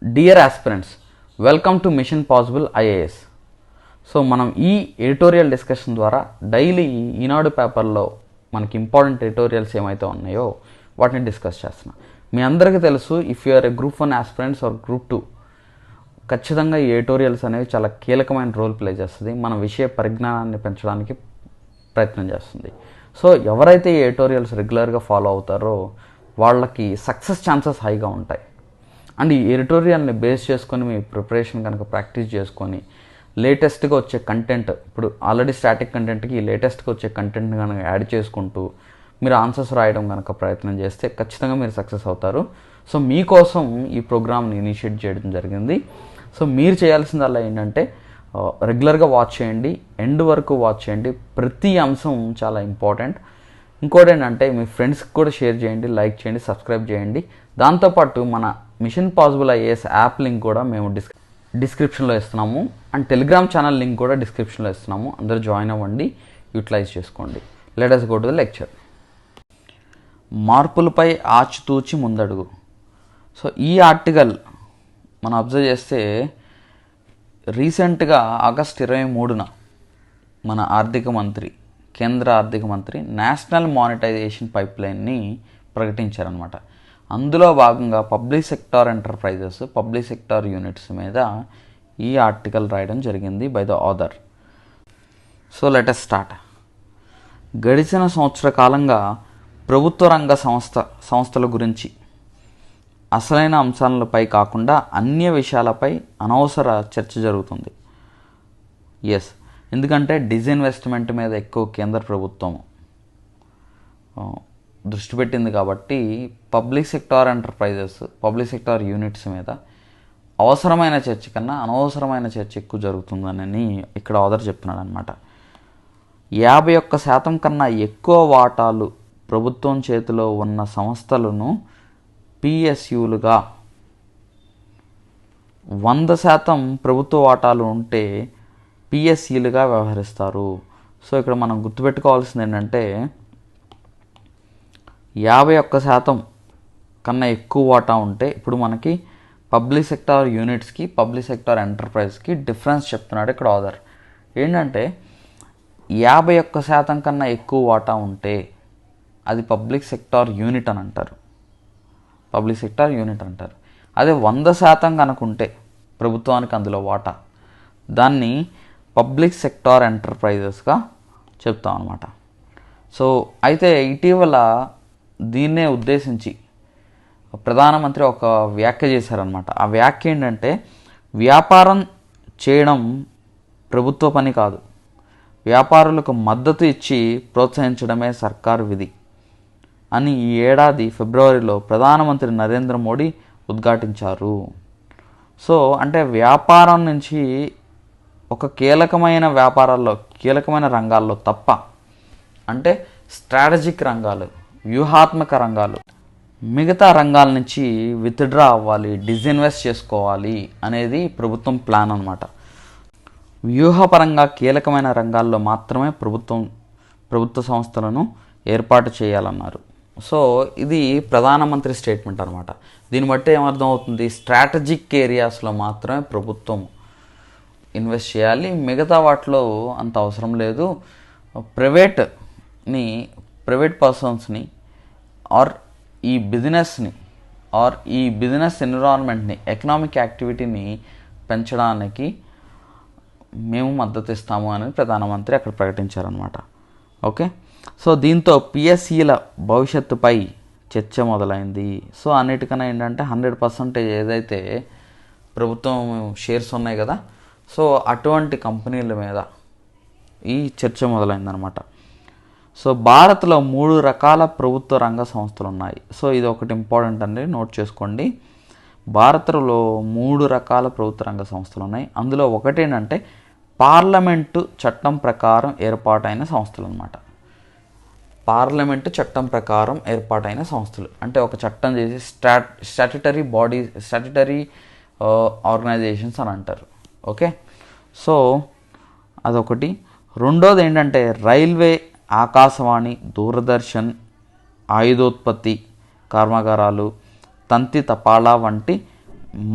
Dear aspirants, welcome to machine possible IAS. So మనం ఈ editorial discussion ద్వారా daily ఈనాడు పేపర్లో మనకి ఇంపార్టెంట్ ఎడిటోరియల్స్ ఏమైతే ఉన్నాయో వాటిని డిస్కస్ చేస్తున్నాం. మీ అందరికీ తెలుసు, if you are a group 1 aspirants or group 2, ఖచ్చితంగా ఈ ఎడిటోరియల్స్ అనేవి చాలా కీలకమైన రోల్ ప్లే చేస్తుంది. మన విషయ పరిజ్ఞానాన్ని పెంచడానికి ప్రయత్నం చేస్తుంది. సో ఎవరైతే ఈ ఎడిటోరియల్స్ రెగ్యులర్గా ఫాలో అవుతారో వాళ్ళకి సక్సెస్ ఛాన్సెస్ హైగా ఉంటాయి. అండ్ ఈ ఎడిటోరియల్ని బేస్ చేసుకొని మీ ప్రిపరేషన్ కనుక ప్రాక్టీస్ చేసుకొని లేటెస్ట్గా వచ్చే కంటెంట్, ఇప్పుడు ఆల్రెడీ స్టాటిక్ కంటెంట్కి లేటెస్ట్గా వచ్చే కంటెంట్ని కనుక యాడ్ చేసుకుంటూ మీరు ఆన్సర్స్ రాయడం కనుక ప్రయత్నం చేస్తే ఖచ్చితంగా మీరు సక్సెస్ అవుతారు. సో మీకోసం ఈ ప్రోగ్రామ్ని ఇనిషియేట్ చేయడం జరిగింది. సో మీరు చేయాల్సిందల్లా ఏంటంటే రెగ్యులర్గా వాచ్ చేయండి, ఎండ్ వరకు వాచ్ చేయండి. ప్రతి అంశం చాలా ఇంపార్టెంట్. ఇంకోటి ఏంటంటే మీ ఫ్రెండ్స్కి కూడా షేర్ చేయండి, లైక్ చేయండి, సబ్స్క్రైబ్ చేయండి. దాంతోపాటు మన machine possible IAS app link కూడా మేము డిస్క్రిప్షన్లో ఇస్తున్నాము. అండ్ టెలిగ్రామ్ ఛానల్ లింక్ కూడా డిస్క్రిప్షన్లో ఇస్తున్నాము. అందరూ జాయిన్ అవ్వండి, యూటిలైజ్ చేసుకోండి. Let us go to the lecture. మార్పులపై ఆచితూచి ముందడుగు. సో ఈ ఆర్టికల్ మనం అబ్జర్వ్ చేస్తే రీసెంట్గా ఆగస్ట్ 23న మన కేంద్ర ఆర్థిక మంత్రి నేషనల్ మానిటైజేషన్ పైప్లైన్ని ప్రకటించారనమాట. అందులో భాగంగా public sector enterprises, public sector units మీద ఈ ఆర్టికల్ రాయడం జరిగింది by the author. So let us start. గడిచిన సంవత్సర కాలంగా ప్రభుత్వ రంగ సంస్థల గురించి అసలైన అంశాలపై కాకుండా అన్య విషయాలపై అనవసర చర్చ జరుగుతుంది. ఎందుకంటే డిజిన్వెస్ట్మెంట్ మీద ఎక్కువ కేంద్ర ప్రభుత్వం దృష్టి పెట్టింది కాబట్టి public sector enterprises, public sector units మీద అవసరమైన చర్చ కన్నా అనవసరమైన చర్చ ఎక్కువ జరుగుతుందని ఇక్కడ ఆథర్ చెప్తున్నాడు అనమాట. 51% కన్నా ఎక్కువ వాటాలు ప్రభుత్వం చేతిలో ఉన్న సంస్థలను పిఎస్యులుగా, 100% ప్రభుత్వ వాటాలు ఉంటే పిఎస్యులుగా వ్యవహరిస్తారు. సో ఇక్కడ మనం గుర్తుపెట్టుకోవాల్సింది ఏంటంటే 51% కన్నా ఎక్కువ వాటా ఉంటే, ఇప్పుడు మనకి పబ్లిక్ సెక్టార్ యూనిట్స్కి, పబ్లిక్ సెక్టార్ ఎంటర్ప్రైజ్కి డిఫరెన్స్ చెప్తున్నాడు ఇక్కడ ఆథర్. ఏంటంటే 51% కన్నా ఎక్కువ వాటా ఉంటే అది పబ్లిక్ సెక్టార్ యూనిట్ అని అంటారు. పబ్లిక్ సెక్టార్ యూనిట్ అంటారు. అదే 100% కనుకుంటే ప్రభుత్వానికి అందులో వాటా, దాన్ని పబ్లిక్ సెక్టార్ ఎంటర్ప్రైజెస్గా చెప్తాం అన్నమాట. సో అయితే ఇటీవల దీన్నే ఉద్దేశించి ప్రధానమంత్రి ఒక వ్యాఖ్య చేశారనమాట. ఆ వ్యాఖ్య ఏంటంటే, వ్యాపారం చేయడం ప్రభుత్వ పని కాదు, వ్యాపారులకు మద్దతు ఇచ్చి ప్రోత్సహించడమే సర్కారు విధి అని ఈ ఏడాది ఫిబ్రవరిలో ప్రధానమంత్రి నరేంద్ర మోడీ ఉద్ఘాటించారు. సో అంటే వ్యాపారం నుంచి ఒక కీలకమైన రంగాల్లో తప్ప, అంటే స్ట్రాటజిక్ రంగాలు, వ్యూహాత్మక రంగాలు, మిగతా రంగాల నుంచి విత్డ్రా అవ్వాలి, డిజిన్వెస్ట్ చేసుకోవాలి అనేది ప్రభుత్వం ప్లాన్ అనమాట. వ్యూహపరంగా కీలకమైన రంగాల్లో మాత్రమే ప్రభుత్వ సంస్థలను ఏర్పాటు చేయాలన్నారు. సో ఇది ప్రధానమంత్రి స్టేట్మెంట్ అనమాట. దీన్ని బట్టి ఏమర్థం అవుతుంది, స్ట్రాటజిక్ ఏరియాస్లో మాత్రమే ప్రభుత్వం ఇన్వెస్ట్ చేయాలి, మిగతా వాటిలో అంత అవసరం లేదు. ప్రైవేట్ పర్సన్స్ని ఆర్ ఈ బిజినెస్ ఎన్విరాన్మెంట్ని, ఎకనామిక్ యాక్టివిటీని పెంచడానికి మేము మద్దతు ఇస్తాము అని ప్రధానమంత్రి అక్కడ ప్రకటించారనమాట. ఓకే, సో దీంతో పిఎస్సిల భవిష్యత్తుపై చర్చ మొదలైంది. సో అన్నిటికన్నా ఏంటంటే 100% ఏదైతే ప్రభుత్వం షేర్స్ ఉన్నాయి కదా, సో అటువంటి కంపెనీల మీద ఈ చర్చ మొదలైందనమాట. సో భారత్లో 3 రకాల ప్రభుత్వ రంగ సంస్థలు ఉన్నాయి. సో ఇది ఒకటి ఇంపార్టెంట్ అండి, నోట్ చేసుకోండి. భారత్లో 3 రకాల ప్రభుత్వ రంగ సంస్థలు ఉన్నాయి. అందులో ఒకటేంటంటే పార్లమెంటు చట్టం ప్రకారం ఏర్పాటైన సంస్థలు అనమాట. పార్లమెంటు చట్టం ప్రకారం ఏర్పాటైన సంస్థలు అంటే ఒక చట్టం చేసి స్టాట్యుటరీ ఆర్గనైజేషన్స్ అని అంటారు. ఓకే, సో అదొకటి. రెండోది ఏంటంటే రైల్వే, ఆకాశవాణి, దూరదర్శన్, ఆయుధోత్పత్తి కర్మాగారాలు, తంతి తపాలా వంటి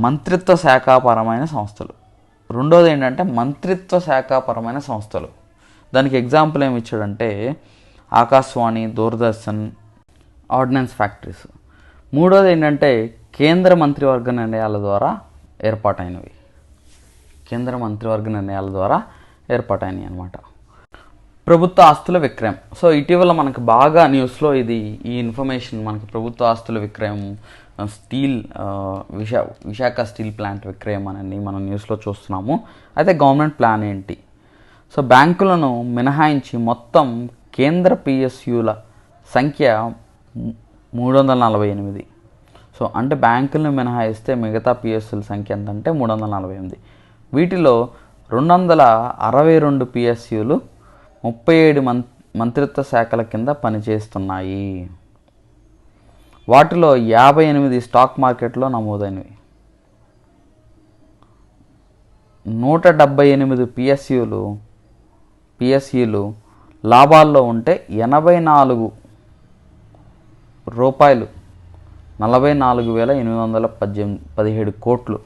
మంత్రిత్వ శాఖాపరమైన సంస్థలు. రెండోది ఏంటంటే మంత్రిత్వ శాఖాపరమైన సంస్థలు. దానికి ఎగ్జాంపుల్ ఏమి ఇచ్చాడంటే ఆకాశవాణి, దూరదర్శన్, ఆర్డినెన్స్ ఫ్యాక్టరీస్. మూడోది ఏంటంటే కేంద్ర మంత్రివర్గ నిర్ణయాల ద్వారా ఏర్పాటైనవి. కేంద్ర మంత్రివర్గ నిర్ణయాల ద్వారా ఏర్పాటైనవి అన్నమాట. ప్రభుత్వ ఆస్తుల విక్రయం. సో ఇటీవల మనకు బాగా న్యూస్లో ఈ ఇన్ఫర్మేషన్ మనకి ప్రభుత్వ ఆస్తుల విక్రయం, స్టీల్ విశాఖ స్టీల్ ప్లాంట్ విక్రయం అని మనం న్యూస్లో చూస్తున్నాము. అయితే గవర్నమెంట్ ప్లాన్ ఏంటి? సో బ్యాంకులను మినహాయించి మొత్తం కేంద్ర పిఎస్యుల సంఖ్య 348. సో అంటే బ్యాంకులను మినహాయిస్తే మిగతా పిఎస్యుల సంఖ్య ఎంతంటే 348. వీటిలో 262 పిఎస్యులు 37 మంత్రిత్వ శాఖల కింద పనిచేస్తున్నాయి. వాటిలో 58 స్టాక్ మార్కెట్లో నమోదైనవి. 178 పిఎస్యులు లాభాల్లో ఉంటే 84 రూపాయలు 44,817 కోట్లు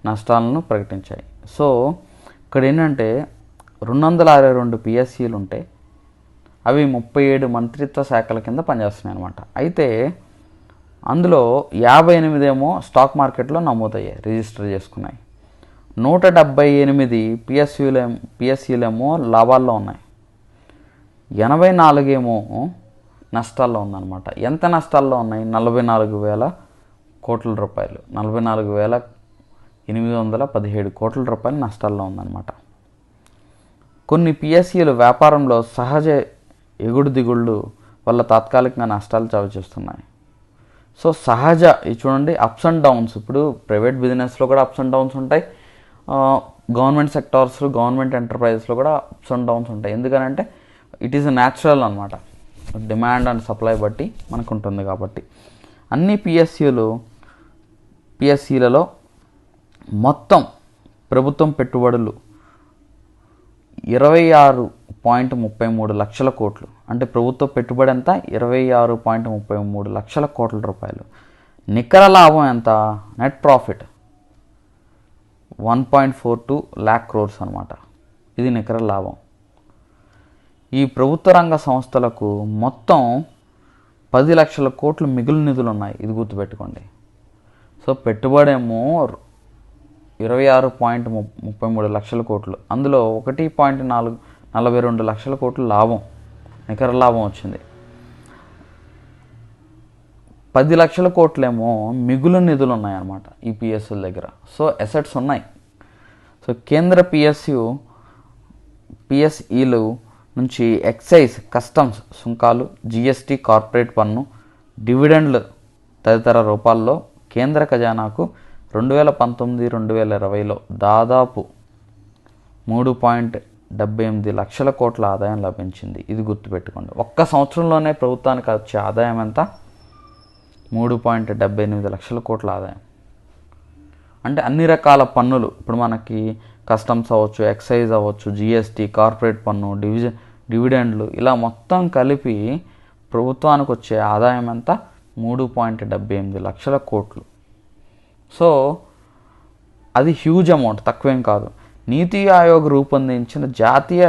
నష్టాలను ప్రకటించాయి. సో ఇక్కడ ఏంటంటే 262 పిఎస్సీలు ఉంటే అవి 37 మంత్రిత్వ శాఖల కింద పనిచేస్తున్నాయి అన్నమాట. అయితే అందులో 58 ఏమో స్టాక్ మార్కెట్లో నమోదయ్యాయి, రిజిస్టర్ చేసుకున్నాయి. 178 పిఎస్సీలేమో లాభాల్లో ఉన్నాయి. 84 ఏమో నష్టాల్లో ఉందన్నమాట. ఎంత నష్టాల్లో ఉన్నాయి? 44,000 కోట్ల రూపాయలు, 44,817 కోట్ల రూపాయలు నష్టాల్లో ఉందన్నమాట. కొన్ని పిఎస్సీలు వ్యాపారంలో సహజ ఎగుడు దిగుళ్ళు వల్ల తాత్కాలికంగా నష్టాలు చవిచూస్తున్నాయి. సో సహజ ఇది చూడండి, అప్స్ అండ్ డౌన్స్. ఇప్పుడు ప్రైవేట్ బిజినెస్లో కూడా అప్స్ అండ్ డౌన్స్ ఉంటాయి, గవర్నమెంట్ సెక్టార్స్లో, గవర్నమెంట్ ఎంటర్ప్రైజెస్లో కూడా అప్స్ అండ్ డౌన్స్ ఉంటాయి. ఎందుకనంటే ఇట్ ఈస్ న్యాచురల్ అనమాట, డిమాండ్ అండ్ సప్లై బట్టి మనకు ఉంటుంది. కాబట్టి అన్ని పిఎస్సీలలో మొత్తం ప్రభుత్వం పెట్టుబడులు 26.33 లక్షల కోట్లు. అంటే ప్రభుత్వ పెట్టుబడి ఎంత? 26.33 లక్షల కోట్ల రూపాయలు. నికర లాభం ఎంత? నెట్ ప్రాఫిట్ 1.42 lakh crores అనమాట. ఇది నికర లాభం. ఈ ప్రభుత్వ రంగ సంస్థలకు మొత్తం 10 లక్షల కోట్లు మిగులు నిధులు ఉన్నాయి. ఇది గుర్తుపెట్టుకోండి. సో పెట్టుబడేమో 26.33 లక్షల కోట్లు, అందులో 1.42 లక్షల కోట్లు లాభం, నికర లాభం వచ్చింది. 10 లక్షల కోట్లేమో మిగులు నిధులు ఉన్నాయన్నమాట ఈ పిఎస్యుల దగ్గర. సో అసెట్స్ ఉన్నాయి. సో కేంద్ర పిఎస్ఈలు నుంచి ఎక్సైజ్, కస్టమ్స్ సుంకాలు, జిఎస్టీ, కార్పొరేట్ పన్ను, డివిడెండ్లు తదితర రూపాల్లో కేంద్ర ఖజానాకు 2019-2020లో దాదాపు 3.78 లక్షల కోట్ల ఆదాయం లభించింది. ఇది గుర్తుపెట్టుకోండి. ఒక్క సంవత్సరంలోనే ప్రభుత్వానికి వచ్చే ఆదాయం ఎంత? 3.78 లక్షల కోట్ల ఆదాయం. అంటే అన్ని రకాల పన్నులు, ఇప్పుడు మనకి కస్టమ్స్ అవ్వచ్చు, ఎక్సైజ్ అవ్వచ్చు, జిఎస్టీ, కార్పొరేట్ పన్ను, డివిడెండ్లు, ఇలా మొత్తం కలిపి ప్రభుత్వానికి వచ్చే ఆదాయం ఎంత? 3.78 లక్షల కోట్లు. సో అది హ్యూజ్ అమౌంట్, తక్కువేం కాదు. నీతి ఆయోగ్ రూపొందించిన జాతీయ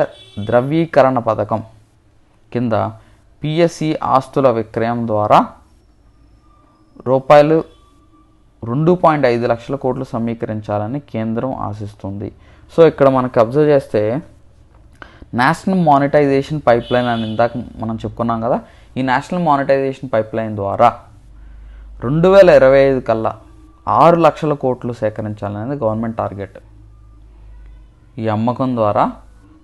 ద్రవ్యీకరణ పథకం కింద పిఎస్సి ఆస్తుల విక్రయం ద్వారా రూపాయలు 2.5 లక్షల కోట్లు సమీకరించాలని కేంద్రం ఆశిస్తుంది. సో ఇక్కడ మనకు అబ్జర్వ్ చేస్తే నేషనల్ మానిటైజేషన్ పైప్ లైన్ అని ఇందాక మనం చెప్పుకున్నాం కదా. ఈ నేషనల్ మానిటైజేషన్ పైప్ లైన్ ద్వారా 2025 కల్లా 6 లక్షల కోట్లు సేకరించాలనేది గవర్నమెంట్ టార్గెట్. ఈ అమ్మకం ద్వారా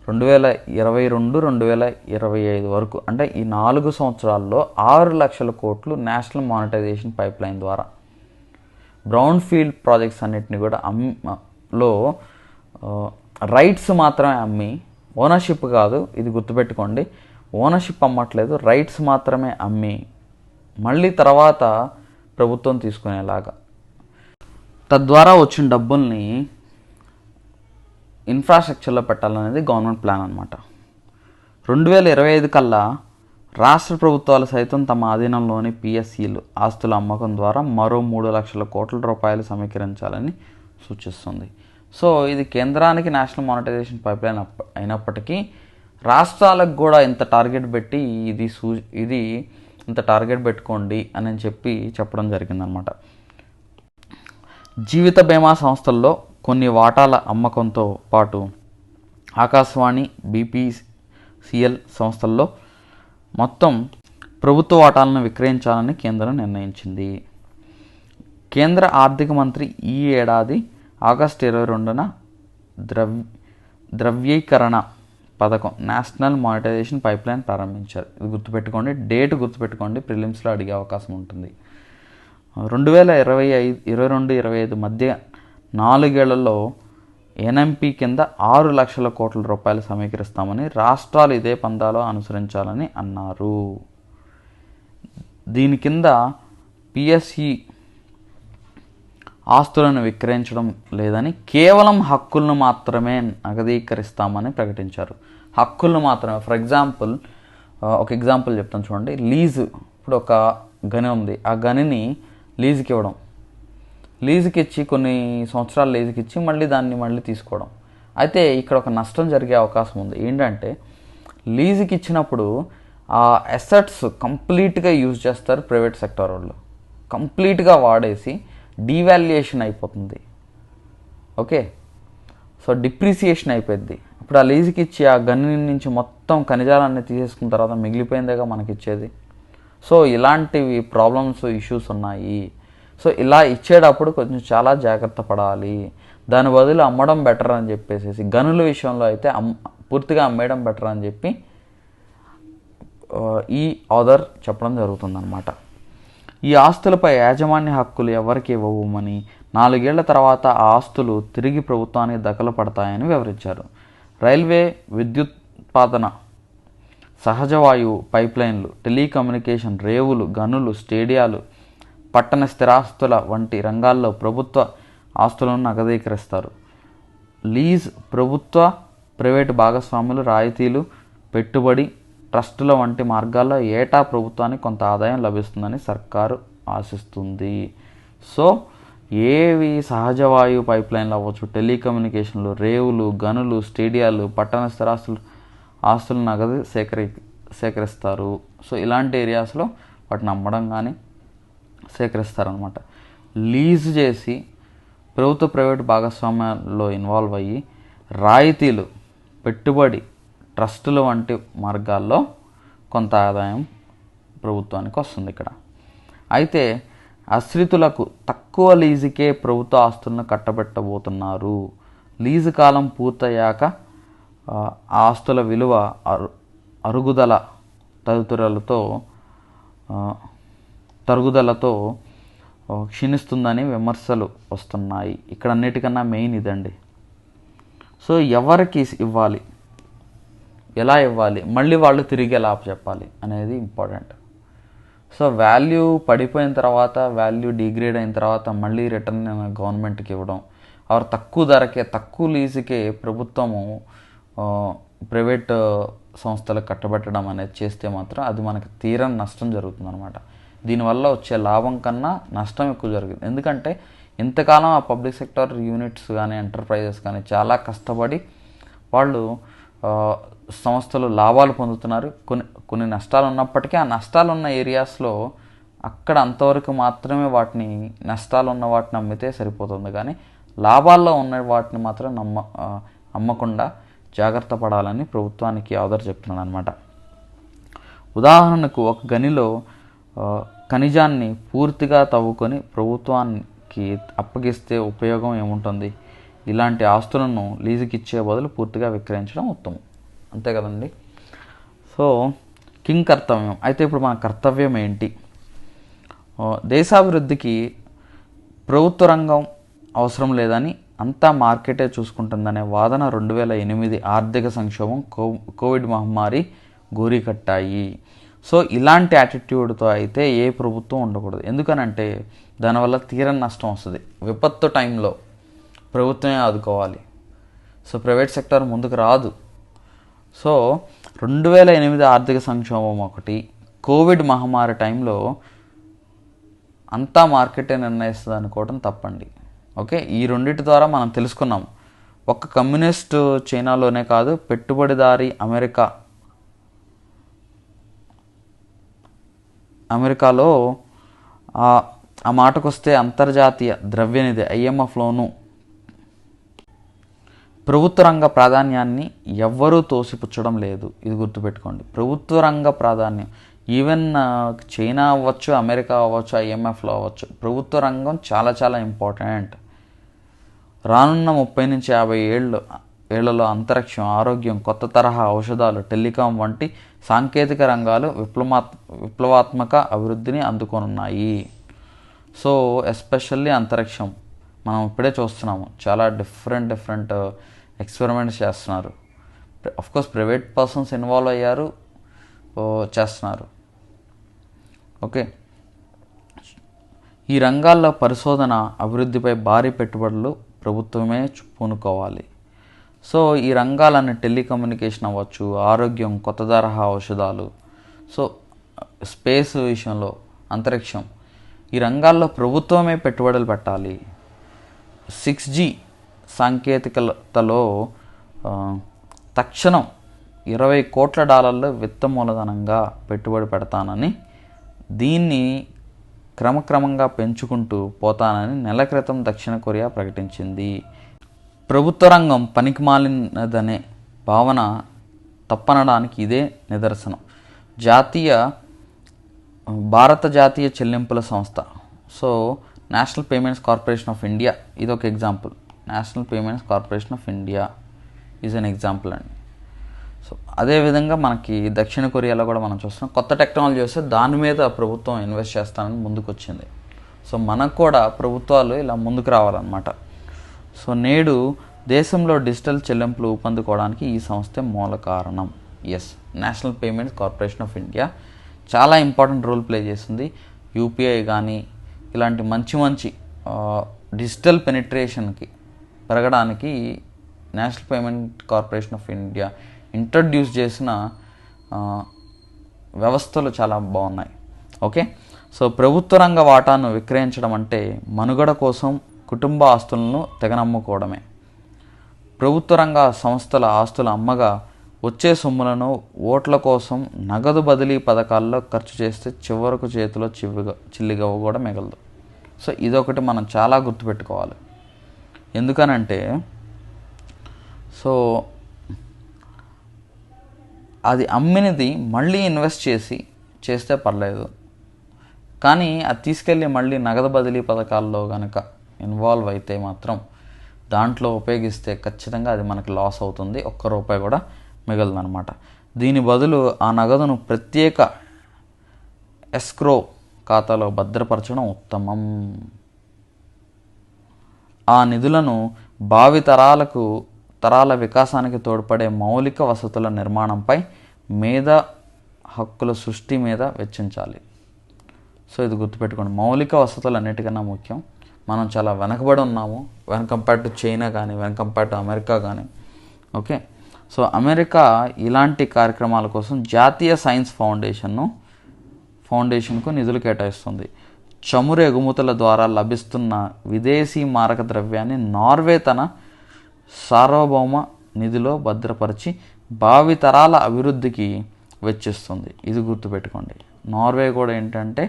2022-2025 వరకు, అంటే ఈ 4 సంవత్సరాల్లో 6 లక్షల కోట్లు నేషనల్ మానిటైజేషన్ పైప్ లైన్ ద్వారా. బ్రౌన్ ఫీల్డ్ ప్రాజెక్ట్స్ అన్నిటిని కూడా రైట్స్ మాత్రమే అమ్మి, ఓనర్షిప్ కాదు, ఇది గుర్తుపెట్టుకోండి. ఓనర్షిప్ అమ్మట్లేదు, రైట్స్ మాత్రమే అమ్మి మళ్ళీ తర్వాత ప్రభుత్వం తీసుకునేలాగా. తద్వారా వచ్చిన డబ్బుల్ని ఇన్ఫ్రాస్ట్రక్చర్లో పెట్టాలనేది గవర్నమెంట్ ప్లాన్ అనమాట. 2025 కల్లా రాష్ట్ర ప్రభుత్వాలు సైతం తమ ఆధీనంలోని పిఎస్సిలు ఆస్తుల అమ్మకం ద్వారా మరో 3 లక్షల కోట్ల రూపాయలు సమీకరించాలని సూచిస్తుంది. సో ఇది కేంద్రానికి నేషనల్ మానిటైజేషన్ పైప్లైన్ అయినప్పటికీ రాష్ట్రాలకు కూడా ఇంత టార్గెట్ పెట్టి ఇది ఇంత టార్గెట్ పెట్టుకోండి అని చెప్పడం జరిగిందనమాట. జీవిత బీమా సంస్థల్లో కొన్ని వాటాల అమ్మకంతో పాటు ఆకాశవాణి, బీపీసీఎల్ సంస్థల్లో మొత్తం ప్రభుత్వ వాటాలను విక్రయించాలని కేంద్రం నిర్ణయించింది. కేంద్ర ఆర్థిక మంత్రి ఈ ఏడాది ఆగస్టు 22న ద్రవ్యీకరణ పథకం నేషనల్ మానిటైజేషన్ పైప్లైన్ ప్రారంభించారు. ఇది గుర్తుపెట్టుకోండి, డేట్ గుర్తుపెట్టుకోండి, ప్రిలిమ్స్లో అడిగే అవకాశం ఉంటుంది. 2022-25 మధ్య 4 ఏళ్లలో ఎన్ఎంపి కింద 6 లక్షల కోట్ల రూపాయలు సమీకరిస్తామని రాష్ట్రాలు ఇదే పందాలో అనుసరించాలని అన్నారు. దీని కింద పిఎస్సి ఆస్తులను విక్రయించడం లేదని కేవలం హక్కులను మాత్రమే నగదీకరిస్తామని ప్రకటించారు. హక్కులను మాత్రమే. ఫర్ ఎగ్జాంపుల్ ఒక ఎగ్జాంపుల్ చెప్తాను చూడండి. లీజు, ఇప్పుడు ఒక గని ఉంది, ఆ గనిని లీజుకి ఇవ్వడం, లీజుకి ఇచ్చి కొన్ని సంవత్సరాలు లీజుకి ఇచ్చి మళ్ళీ తీసుకోవడం. అయితే ఇక్కడ ఒక నష్టం జరిగే అవకాశం ఉంది. ఏంటంటే లీజుకి ఇచ్చినప్పుడు ఆ అసెట్స్ కంప్లీట్గా యూజ్ చేస్తారు ప్రైవేట్ సెక్టర్ వాళ్ళు, కంప్లీట్గా వాడేసి డీవాల్యుయేషన్ అయిపోతుంది. ఓకే, సో డిప్రిసియేషన్ అయిపోద్ది. ఇప్పుడు ఆ లీజుకి ఇచ్చి ఆ గని నుంచి మొత్తం ఖనిజాలన్నీ తీసేసుకున్న తర్వాత మిగిలిపోయిందేగా మనకి ఇచ్చేది. సో ఇలాంటివి ప్రాబ్లమ్స్, ఇష్యూస్ ఉన్నాయి. సో ఇలా ఇచ్చేటప్పుడు కొంచెం చాలా జాగ్రత్త పడాలి. దాని బదులు అమ్మడం బెటర్ అని చెప్పేసి, గనుల విషయంలో అయితే పూర్తిగా అమ్మేయడం బెటర్ అని చెప్పి ఈ ఆర్డర్ చెప్పడం జరుగుతుందన్నమాట. ఈ ఆస్తులపై యాజమాన్య హక్కులు ఎవరికి ఇవ్వమని, 4 ఏళ్ల తర్వాత ఆ ఆస్తులు తిరిగి ప్రభుత్వానికి దఖలు పడతాయని వివరించారు. రైల్వే, విద్యుత్పాదన, సహజ వాయువు పైప్లైన్లు, టెలికమ్యూనికేషన్, రేవులు, గనులు, స్టేడియాలు, పట్టణ స్థిరాస్తుల వంటి రంగాల్లో ప్రభుత్వ ఆస్తులను నగదీకరిస్తారు. లీజ్, ప్రభుత్వ ప్రైవేటు భాగస్వాములు, రాయితీలు, పెట్టుబడి, ట్రస్టుల వంటి మార్గాల్లో ఏటా ప్రభుత్వానికి కొంత ఆదాయం లభిస్తుందని సర్కారు ఆశిస్తుంది. సో ఏవి సహజ వాయువు పైప్లైన్లు అవ్వచ్చు, టెలికమ్యూనికేషన్లు, రేవులు, గనులు, స్టేడియాలు, పట్టణ స్థిరాస్తులు ఆస్తులు నగదు సేకరిస్తారు. సో ఇలాంటి ఏరియాస్లో వాటిని అమ్మడం కానీ సేకరిస్తారనమాట. లీజు చేసి ప్రభుత్వ ప్రైవేటు భాగస్వామ్యాల్లో ఇన్వాల్వ్ అయ్యి రాయితీలు, పెట్టుబడి, ట్రస్టులు వంటి మార్గాల్లో కొంత ఆదాయం ప్రభుత్వానికి వస్తుంది ఇక్కడ. అయితే ఆశ్రితులకు తక్కువ లీజుకే ప్రభుత్వ ఆస్తులను కట్టబెట్టబోతున్నారు. లీజు కాలం పూర్తయ్యాక ఆస్తుల విలువ అరుగుదల తరుగుదలతో క్షీణిస్తుందని విమర్శలు వస్తున్నాయి. ఇక్కడ అన్నిటికన్నా మెయిన్ ఇదండి. సో ఎవరికి ఇవ్వాలి, ఎలా ఇవ్వాలి, మళ్ళీ వాళ్ళు తిరిగి ఎలా చెప్పాలి అనేది ఇంపార్టెంట్. సో వాల్యూ పడిపోయిన తర్వాత, వాల్యూ డిగ్రేడ్ అయిన తర్వాత మళ్ళీ రిటర్న్ గవర్నమెంట్కి ఇవ్వడం, ఆర్ తక్కువ ధరకే, తక్కువ లీజుకే ప్రభుత్వము ప్రైవేట్ సంస్థలకు కట్టబెట్టడం అనేది చేస్తే మాత్రం అది మనకి తీరని నష్టం జరుగుతుందన్నమాట. దీనివల్ల వచ్చే లాభం కన్నా నష్టం ఎక్కువ జరుగుతుంది. ఎందుకంటే ఇంతకాలం ఆ పబ్లిక్ సెక్టర్ యూనిట్స్ కానీ, ఎంటర్ప్రైజెస్ కానీ చాలా కష్టపడి వాళ్ళు సంస్థలు లాభాలు పొందుతున్నారు. కొన్ని నష్టాలు ఉన్నప్పటికీ ఆ నష్టాలు ఉన్న ఏరియాస్లో అక్కడ అంతవరకు మాత్రమే వాటిని, నష్టాలు ఉన్న వాటిని అమ్మితే సరిపోతుంది. కానీ లాభాల్లో ఉన్న వాటిని మాత్రం అమ్మకుండా జాగ్రత్త పడాలని ప్రభుత్వానికి ఆర్డర్ చెప్తున్నాను అనమాట. ఉదాహరణకు ఒక గనిలో ఖనిజాన్ని పూర్తిగా తవ్వుకొని ప్రభుత్వానికి అప్పగిస్తే ఉపయోగం ఏముంటుంది? ఇలాంటి ఆస్తులను లీజుకి ఇచ్చే బదులు పూర్తిగా విక్రయించడం ఉత్తమం, అంతే కదండి. సో కింగ్ కర్తవ్యం. అయితే ఇప్పుడు మన కర్తవ్యం ఏంటి? దేశాభివృద్ధికి ప్రభుత్వ రంగం అవసరం లేదని, అంతా మార్కెటే చూసుకుంటుందనే వాదన 2008 ఆర్థిక సంక్షోభం, కోవిడ్ మహమ్మారి గోరికట్టాయి. సో ఇలాంటి యాటిట్యూడ్తో అయితే ఏ ప్రభుత్వం ఉండకూడదు. ఎందుకనంటే దానివల్ల తీరని నష్టం వస్తుంది. విపత్తు టైంలో ప్రభుత్వమే ఆదుకోవాలి. సో ప్రైవేట్ సెక్టర్ ముందుకు రాదు. సో 2008 ఆర్థిక సంక్షోభం ఒకటి, కోవిడ్ మహమ్మారి టైంలో అంతా మార్కెటే నిర్ణయిస్తుంది అనుకోవడం తప్పండి. ఓకే, ఈ రెండింటి ద్వారా మనం తెలుసుకున్నాం ఒక్క కమ్యూనిస్ట్ చైనాలోనే కాదు, పెట్టుబడిదారి అమెరికాలో ఆ మాటకొస్తే అంతర్జాతీయ ద్రవ్యనిధి IMFలోనూ ప్రభుత్వ రంగ ప్రాధాన్యాన్ని ఎవ్వరూ తోసిపుచ్చడం లేదు. ఇది గుర్తుపెట్టుకోండి, ప్రభుత్వ రంగ ప్రాధాన్యం. ఈవెన్ చైనా అవ్వచ్చు, అమెరికా అవ్వచ్చు, IMFలో అవ్వచ్చు, ప్రభుత్వ రంగం చాలా చాలా ఇంపార్టెంట్. రానున్న 30 నుంచి 50 ఏళ్లలో అంతరిక్షం, ఆరోగ్యం, కొత్త తరహా ఔషధాలు, టెలికాం వంటి సాంకేతిక రంగాలు విప్లవాత్మక అభివృద్ధిని అందుకోనున్నాయి. సో ఎస్పెషల్లీ అంతరిక్షం మనం ఇప్పుడే చూస్తున్నాము, చాలా డిఫరెంట్ ఎక్స్పెరిమెంట్స్ చేస్తున్నారు. అఫ్కోర్స్ ప్రైవేట్ పర్సన్స్ ఇన్వాల్వ్ అయ్యారు, చేస్తున్నారు. ఓకే, ఈ రంగాల్లో పరిశోధన అభివృద్ధిపై భారీ పెట్టుబడులు ప్రభుత్వమే పూనుకోవాలి. సో ఈ రంగాలన్నీ టెలికమ్యూనికేషన్ అవ్వచ్చు, ఆరోగ్యం, కొత్త తరహా ఔషధాలు, సో స్పేస్ విషయంలో, అంతరిక్షం, ఈ రంగాల్లో ప్రభుత్వమే పెట్టుబడులు పెట్టాలి. 6G సాంకేతికతలో తక్షణం $20 కోట్ల విత్త మూలధనంగా పెట్టుబడి పెడతానని, దీన్ని క్రమక్రమంగా పెంచుకుంటూ పోతానని నెల క్రితం దక్షిణ కొరియా ప్రకటించింది. ప్రభుత్వ రంగం పనికిమాలినదనే భావన తప్పనడానికి ఇదే నిదర్శనం. భారత జాతీయ చెల్లింపుల సంస్థ, so national payments corporation of India, ఇది ఒక example. National payments corporation of India is an example అండి. సో అదేవిధంగా మనకి దక్షిణ కొరియాలో కూడా మనం చూస్తున్నాం, కొత్త టెక్నాలజీ వస్తే దాని మీద ప్రభుత్వం ఇన్వెస్ట్ చేస్తానని ముందుకు వచ్చింది. సో మనకు కూడా ప్రభుత్వాలు ఇలా ముందుకు రావాలన్నమాట. సో నేడు దేశంలో డిజిటల్ చెల్లింపులు ఊపందుకోవడానికి ఈ సంస్థే మూల కారణం. National payments corporation of India చాలా ఇంపార్టెంట్ రోల్ ప్లే చేస్తుంది. UPI కానీ ఇలాంటి మంచి డిజిటల్ పెనిట్రేషన్కి పెరగడానికి national payment corporation of India introduce చేసిన వ్యవస్థలు చాలా బాగున్నాయి. ఓకే, సో ప్రభుత్వ రంగ వాటాను విక్రయించడం అంటే మనుగడ కోసం కుటుంబ ఆస్తులను తెగనమ్ముకోవడమే. ప్రభుత్వ రంగ సంస్థల ఆస్తుల అమ్మగా వచ్చే సొమ్ములను ఓట్ల కోసం నగదు బదిలీ పథకాల్లో ఖర్చు చేస్తే చివరకు చేతిలో చిల్లిగవ్వ కూడా మిగలదు. సో ఇదొకటి మనం చాలా గుర్తుపెట్టుకోవాలి. ఎందుకనంటే సో అది అమ్మినది మళ్ళీ ఇన్వెస్ట్ చేస్తే పర్లేదు, కానీ అది తీసుకెళ్ళి మళ్ళీ నగదు బదిలీ పథకాల్లో కనుక ఇన్వాల్వ్ అయితే మాత్రం, దాంట్లో ఉపయోగిస్తే ఖచ్చితంగా అది మనకి లాస్ అవుతుంది, ₹1 కూడా మిగలదనమాట. దీని బదులు ఆ నగదును ప్రత్యేక ఎస్క్రో ఖాతాలో భద్రపరచడం ఉత్తమం. ఆ నిధులను భావి తరాల వికాసానికి తోడ్పడే మౌలిక వసతుల నిర్మాణంపై, మేధా హక్కుల సృష్టి మీద వెచ్చించాలి. సో ఇది గుర్తుపెట్టుకోండి, మౌలిక వసతులు అన్నిటికన్నా ముఖ్యం. మనం చాలా వెనకబడి ఉన్నాము, వెన్ కంపేర్ టు చైనా కానీ, వెన్ కంపేర్ టు అమెరికా కానీ. ఓకే, సో అమెరికా ఇలాంటి కార్యక్రమాల కోసం జాతీయ సైన్స్ ఫౌండేషన్కు నిధులు కేటాయిస్తుంది. చమురు ఎగుమతుల ద్వారా లభిస్తున్న విదేశీ మారక ద్రవ్యాన్ని నార్వే తన సార్వభౌమ నిధిలో భద్రపరిచి భావి తరాల అభివృద్ధికి వెచ్చిస్తుంది. ఇది గుర్తుపెట్టుకోండి. నార్వే కూడా ఏంటంటే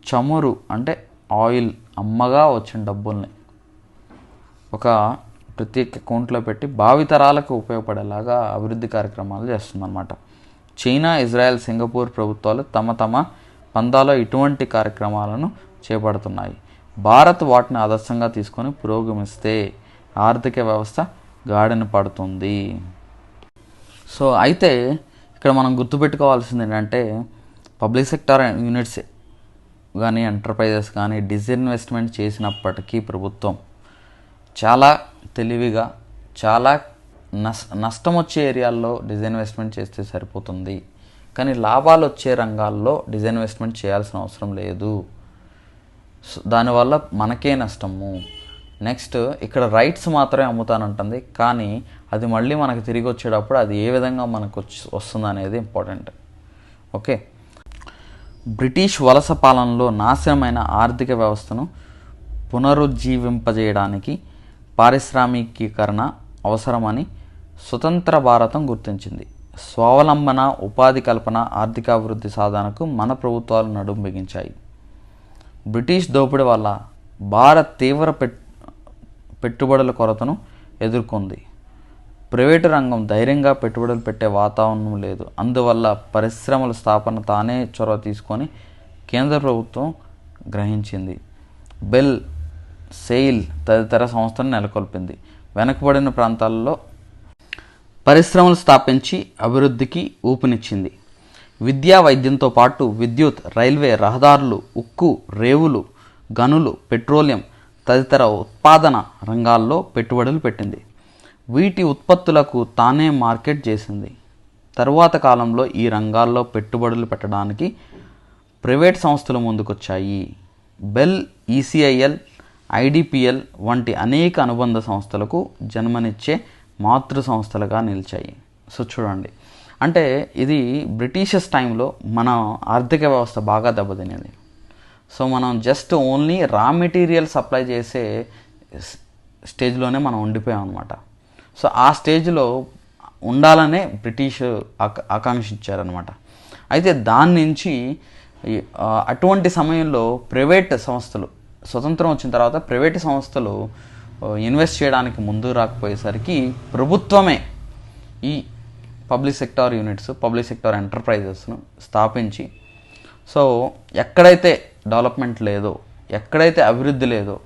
చమురు అంటే ఆయిల్ అమ్మగా వచ్చిన డబ్బుల్ని ఒక ప్రత్యేక అకౌంట్లో పెట్టి భావితరాలకు ఉపయోగపడేలాగా అభివృద్ధి కార్యక్రమాలు చేస్తుందన్నమాట. చైనా, ఇజ్రాయెల్, సింగపూర్ ప్రభుత్వాలు తమ పందాలో ఇటువంటి కార్యక్రమాలను చేపడుతున్నాయి. భారత్ వాటిని ఆదర్శంగా తీసుకొని పురోగమిస్తే ఆర్థిక వ్యవస్థ గాడిన పడుతుంది. సో అయితే ఇక్కడ మనం గుర్తుపెట్టుకోవాల్సింది ఏంటంటే, పబ్లిక్ సెక్టార్ యూనిట్స్ కానీ, ఎంటర్ప్రైజెస్ కానీ డిస్ఇన్వెస్ట్మెంట్ చేసినప్పటికీ ప్రభుత్వం చాలా తెలివిగా, చాలా నష్టం వచ్చే ఏరియాల్లో డిస్ఇన్వెస్ట్మెంట్ చేస్తే సరిపోతుంది, కానీ లాభాలు వచ్చే రంగాల్లో డిస్ఇన్వెస్ట్మెంట్ చేయాల్సిన అవసరం లేదు. దానివల్ల మనకే నష్టము. నెక్స్ట్ ఇక్కడ రైట్స్ మాత్రమే అమ్ముతానంటుంది, కానీ అది మళ్ళీ మనకు తిరిగి వచ్చేటప్పుడు అది ఏ విధంగా మనకు వస్తుంది అనేది ఇంపార్టెంట్. ఓకే, బ్రిటిష్ వలస పాలనలో నాశనమైన ఆర్థిక వ్యవస్థను పునరుజ్జీవింపజేయడానికి పారిశ్రామికీకరణ అవసరమని స్వతంత్ర భారతం గుర్తించింది. స్వావలంబన, ఉపాధి కల్పన, ఆర్థికాభివృద్ధి సాధనకు మన ప్రభుత్వాలు నడుం బిగించాయి. బ్రిటిష్ దోపిడీ వల్ల భారత్ తీవ్ర పెట్టుబడుల కొరతను ఎదుర్కొంది. ప్రైవేటు రంగం ధైర్యంగా పెట్టుబడులు పెట్టే వాతావరణం లేదు. అందువల్ల పరిశ్రమల స్థాపన తానే చొరవ తీసుకొని కేంద్ర ప్రభుత్వం గ్రహించింది. బెల్, సెయిల్ తదితర సంస్థలను నెలకొల్పింది. వెనుకబడిన ప్రాంతాల్లో పరిశ్రమలు స్థాపించి అభివృద్ధికి ఊపునిచ్చింది. విద్యా, వైద్యంతో పాటు విద్యుత్, రైల్వే, రహదారులు, ఉక్కు, రేవులు, గనులు, పెట్రోలియం తదితర ఉత్పాదన రంగాల్లో పెట్టుబడులు పెట్టింది. వీటి ఉత్పత్తులకు తానే మార్కెట్ చేసింది. తరువాత కాలంలో ఈ రంగాల్లో పెట్టుబడులు పెట్టడానికి ప్రైవేట్ సంస్థలు ముందుకొచ్చాయి. బెల్, ఈసీఐఎల్, ఐడిపిఎల్ వంటి అనేక అనుబంధ సంస్థలకు జన్మనిచ్చే మాతృ సంస్థలుగా నిలిచాయి. సో చూడండి, అంటే ఇది బ్రిటిషర్స్ టైంలో మన ఆర్థిక వ్యవస్థ బాగా దెబ్బతినేది. సో మనం just only raw material supply చేసే స్టేజ్లోనే మనం ఉండిపోయాం అనమాట. సో ఆ స్టేజ్లో ఉండాలనే బ్రిటిష్ ఆకాంక్షించారనమాట. అయితే దాని నుంచి అటువంటి సమయంలో ప్రైవేట్ సంస్థలు, స్వతంత్రం వచ్చిన తర్వాత ప్రైవేట్ సంస్థలు ఇన్వెస్ట్ చేయడానికి ముందు రాకపోయేసరికి ప్రభుత్వమే ఈ public sector units, public sector ఎంటర్ప్రైజెస్ను స్థాపించి, సో ఎక్కడైతే డెవలప్మెంట్ లేదో, ఎక్కడైతే అభివృద్ధి లేదో,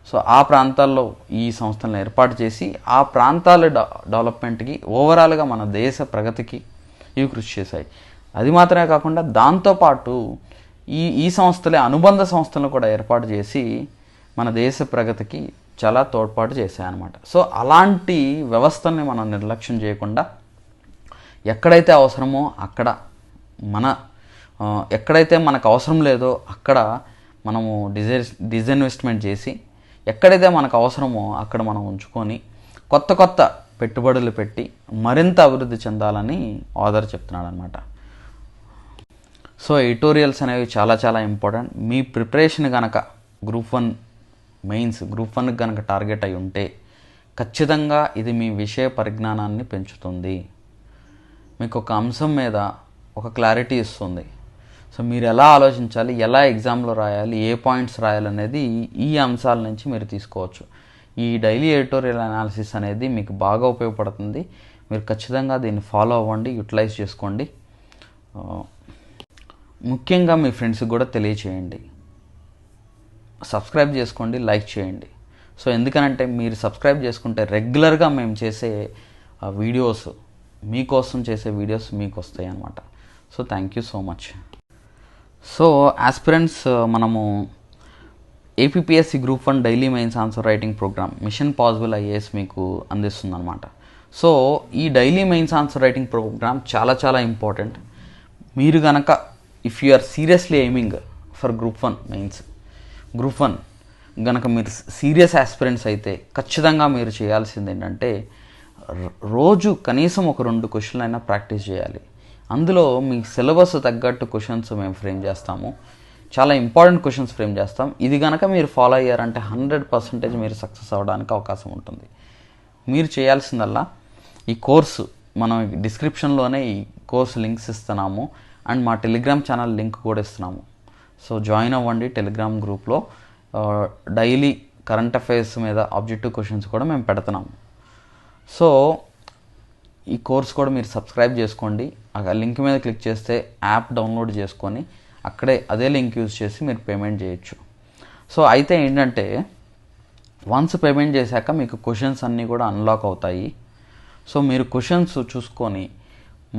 సో ఆ ప్రాంతాల్లో ఈ సంస్థలను ఏర్పాటు చేసి ఆ ప్రాంతాల డెవలప్మెంట్కి, ఓవరాల్గా మన దేశ ప్రగతికి ఇవి కృషి చేశాయి. అది మాత్రమే కాకుండా దాంతోపాటు ఈ సంస్థలే అనుబంధ సంస్థలను కూడా ఏర్పాటు చేసి మన దేశ ప్రగతికి చాలా తోడ్పాటు చేశాయన్నమాట. సో అలాంటి వ్యవస్థల్ని మనం నిర్లక్ష్యం చేయకుండా ఎక్కడైతే అవసరమో అక్కడ ఎక్కడైతే మనకు అవసరం లేదో అక్కడ మనము డిజిన్వెస్ట్మెంట్ చేసి, ఎక్కడైతే మనకు అవసరమో అక్కడ మనం ఉంచుకొని కొత్త కొత్త పెట్టుబడులు పెట్టి మరింత అభివృద్ధి చెందాలని ఆథర్ చెప్తున్నాడు అనమాట. సో ఎడిటోరియల్స్ అనేవి చాలా చాలా ఇంపార్టెంట్. మీ ప్రిపరేషన్ కనుక గ్రూప్ 1 మెయిన్స్, గ్రూప్ 1కి కనుక టార్గెట్ అయి ఉంటే ఖచ్చితంగా ఇది మీ విషయ పరిజ్ఞానాన్ని పెంచుతుంది. మీకు ఒక అంశం మీద ఒక క్లారిటీ ఇస్తుంది. సో మీరు ఎలా ఆలోచించాలి, ఎలా ఎగ్జామ్లో రాయాలి, ఏ పాయింట్స్ రాయాలనేది ఈ అంశాల నుంచి మీరు తీసుకోవచ్చు. ఈ డైలీ ఎడిటోరియల్ అనాలిసిస్ అనేది మీకు బాగా ఉపయోగపడుతుంది. మీరు ఖచ్చితంగా దీన్ని ఫాలో అవ్వండి, యూటిలైజ్ చేసుకోండి. ముఖ్యంగా మీ ఫ్రెండ్స్కి కూడా తెలియచేయండి. సబ్స్క్రైబ్ చేసుకోండి, లైక్ చేయండి. సో ఎందుకనంటే మీరు సబ్స్క్రైబ్ చేసుకుంటే రెగ్యులర్గా మేము చేసే వీడియోస్, మీకోసం చేసే వీడియోస్ మీకు వస్తాయి అన్నమాట. So thank you so much. So aspirants, మనము APPSC group 1 daily mains answer writing programme mission possible IAS మీకు అందిస్తుంది అనమాట. సో ఈ daily mains answer writing programme చాలా చాలా ఇంపార్టెంట్. మీరు కనుక if you are seriously aiming for group 1 mains, group 1 కనుక మీరు సీరియస్ ఆస్పిరెంట్స్ అయితే ఖచ్చితంగా మీరు చేయాల్సింది ఏంటంటే రోజు కనీసం ఒక 2 క్వశ్చన్లు అయినా ప్రాక్టీస్ చేయాలి. అందులో మీ సిలబస్ తగ్గట్టు క్వశ్చన్స్ మేము ఫ్రేమ్ చేస్తాము. చాలా ఇంపార్టెంట్ క్వశ్చన్స్ ఫ్రేమ్ చేస్తాం. ఇది కనుక మీరు ఫాలో అయ్యారంటే 100% మీరు సక్సెస్ అవ్వడానికి అవకాశం ఉంటుంది. మీరు చేయాల్సిందల్లా ఈ కోర్సు, మనం డిస్క్రిప్షన్లోనే ఈ కోర్సు లింక్స్ ఇస్తున్నాము అండ్ మా టెలిగ్రామ్ ఛానల్ లింక్ కూడా ఇస్తున్నాము. సో జాయిన్ అవ్వండి టెలిగ్రామ్ గ్రూప్లో. డైలీ కరెంట్ అఫైర్స్ మీద ఆబ్జెక్టివ్ క్వశ్చన్స్ కూడా మేము పెడుతున్నాము. సో ఈ కోర్స్ కూడా మీరు సబ్స్క్రైబ్ చేసుకోండి. ఆ లింక్ మీద క్లిక్ చేస్తే యాప్ డౌన్లోడ్ చేసుకొని అక్కడే అదే లింక్ యూజ్ చేసి మీరు పేమెంట్ చేయొచ్చు. సో అయితే ఏంటంటే వన్స్ పేమెంట్ చేశాక మీకు క్వశ్చన్స్ అన్నీ కూడా అన్లాక్ అవుతాయి. సో మీరు క్వశ్చన్స్ చూసుకొని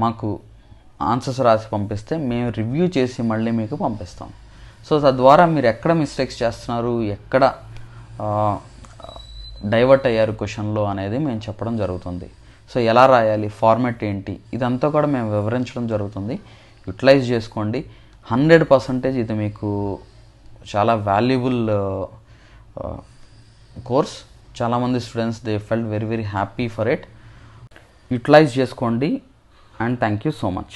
మాకు ఆన్సర్స్ రాసి పంపిస్తే మేము రివ్యూ చేసి మళ్ళీ మీకు పంపిస్తాం. సో తద్వారా మీరు ఎక్కడ మిస్టేక్స్ చేస్తున్నారు, ఎక్కడ డైవర్ట్ అయ్యారు క్వశ్చన్లో అనేది మేము చెప్పడం జరుగుతుంది. సో ఎలా రాయాలి, ఫార్మాట్ ఏంటి, ఇదంతా కూడా మేము వివరించడం జరుగుతుంది. యూటిలైజ్ చేసుకోండి. 100% ఇది మీకు చాలా వాల్యుబుల్ కోర్స్. చాలామంది students they felt very very happy for it. Utilise చేసుకోండి and thank you so much.